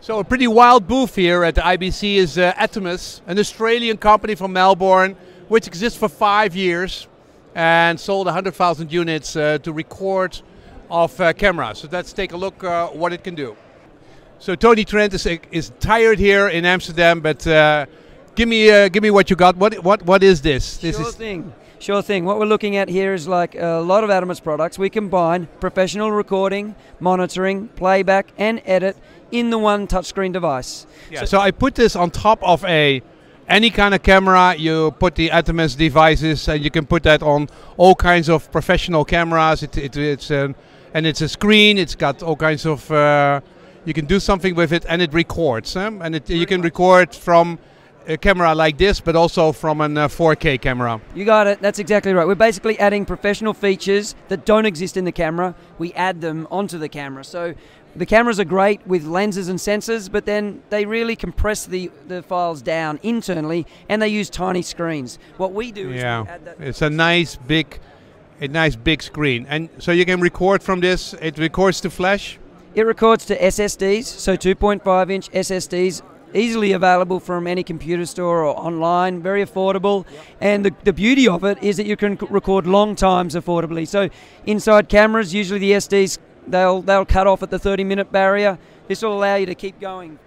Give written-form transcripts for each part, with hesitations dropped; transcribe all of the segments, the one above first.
So a pretty wild booth here at the IBC is Atomus, an Australian company from Melbourne, which exists for 5 years and sold 100,000 units to record of cameras. So let's take a look what it can do. So Tony Trent is tired here in Amsterdam, but give me what you got. What is this? Sure thing. What we're looking at here is like a lot of Atomus products. We combine professional recording, monitoring, playback, and edit in the one touchscreen device. Yeah. So I put this on top of any kind of camera. You put the Atomus devices, and you can put that on all kinds of professional cameras. And it's a screen. It's got all kinds of. You can do something with it, and it records. You can record from a camera like this, but also from a 4K camera. You got it. That's exactly right. We're basically adding professional features that don't exist in the camera. We add them onto the camera. So the cameras are great with lenses and sensors, but then they really compress the files down internally, and they use tiny screens. What we do is we add that. It's a nice big screen, and so you can record from this. It records to flash. It records to SSDs, so 2.5-inch SSDs, easily available from any computer store or online, very affordable. Yep. And the beauty of it is that you can record long times affordably. So inside cameras, usually the SDs, they'll cut off at the 30-minute barrier. This will allow you to keep going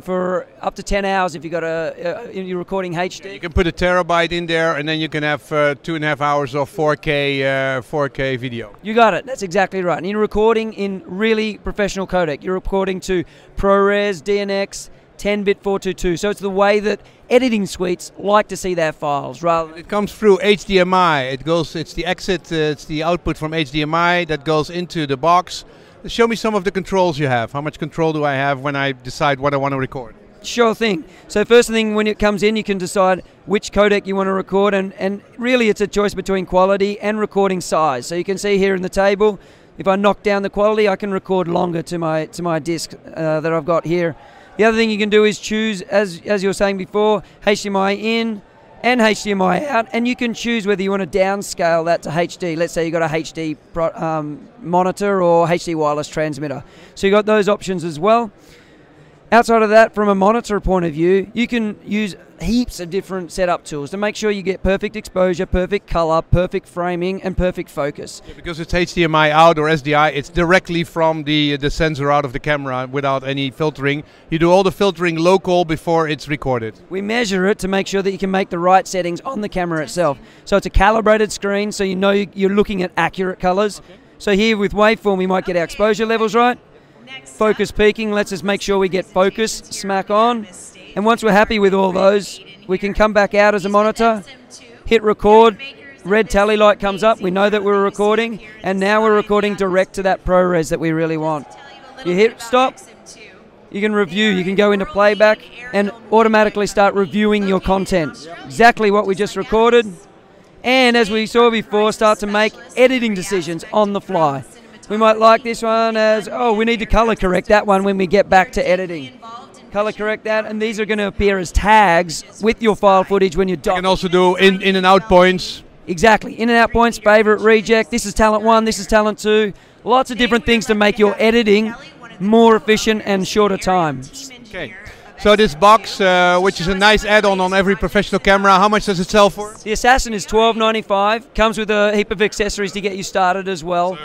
for up to 10 hours if you're recording HD. Yeah, you can put a terabyte in there, and then you can have 2.5 hours of 4K video. You got it. That's exactly right. And you're recording in really professional codec. You're recording to ProRes, DNX, 10-bit 422. So it's the way that editing suites like to see their files. It comes through HDMI. It's the exit. It's the output from HDMI that goes into the box. Show me some of the controls you have. How much control do I have when I decide what I want to record? Sure thing. So first thing, when it comes in, you can decide which codec you want to record, and really it's a choice between quality and recording size. So you can see here in the table, if I knock down the quality, I can record longer to my disc that I've got here. The other thing you can do is choose, as you were saying before, HDMI in and HDMI out, and you can choose whether you want to downscale that to HD. Let's say you've got a HD monitor or HD wireless transmitter. So you've got those options as well. Outside of that, from a monitor point of view, you can use heaps of different setup tools to make sure you get perfect exposure, perfect color, perfect framing, and perfect focus. Yeah, because it's HDMI out or SDI, it's directly from the sensor out of the camera without any filtering. You do all the filtering local before it's recorded. We measure it to make sure that you can make the right settings on the camera itself. So it's a calibrated screen, so you know you're looking at accurate colors. Okay. So here with waveform, we might get our exposure levels right. Focus peaking lets us make sure we get focus smack on. And once we're happy with all those, we can come back out as a monitor, hit record, red tally light comes up, we know that we're recording, and now we're recording direct to that ProRes that we really want. You hit stop, you can review, you can go into playback and automatically start reviewing your content. Exactly what we just recorded. And as we saw before, start to make editing decisions on the fly. We might like this one as, oh, we need to color correct that one when we get back to editing. Color correct that, and these are going to appear as tags with your file footage when you're done. You can also do in and out points. Exactly, in and out points, favorite, reject, this is talent 1, this is talent 2. Lots of different things to make your editing more efficient and shorter time. Okay. So this box, which is a nice add-on on every professional camera, how much does it sell for? The Assassin is $12.95. Comes with a heap of accessories to get you started as well.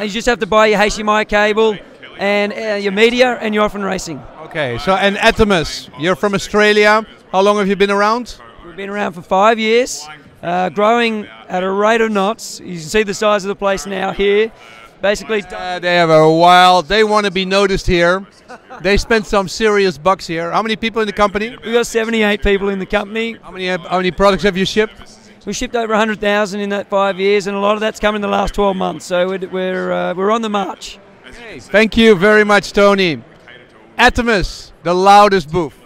You just have to buy your HDMI cable and your media, and you're off and racing. Okay, so and Atomus, you're from Australia. How long have you been around? We've been around for 5 years, growing at a rate of knots. You can see the size of the place now here. Basically, they have a wild. They want to be noticed here. They spent some serious bucks here. How many people in the company? We've got 78 people in the company. How many products have you shipped? We shipped over 100,000 in that 5 years, and a lot of that's come in the last 12 months. So we're on the march. Okay. Thank you very much, Tony. Atomus, the loudest booth.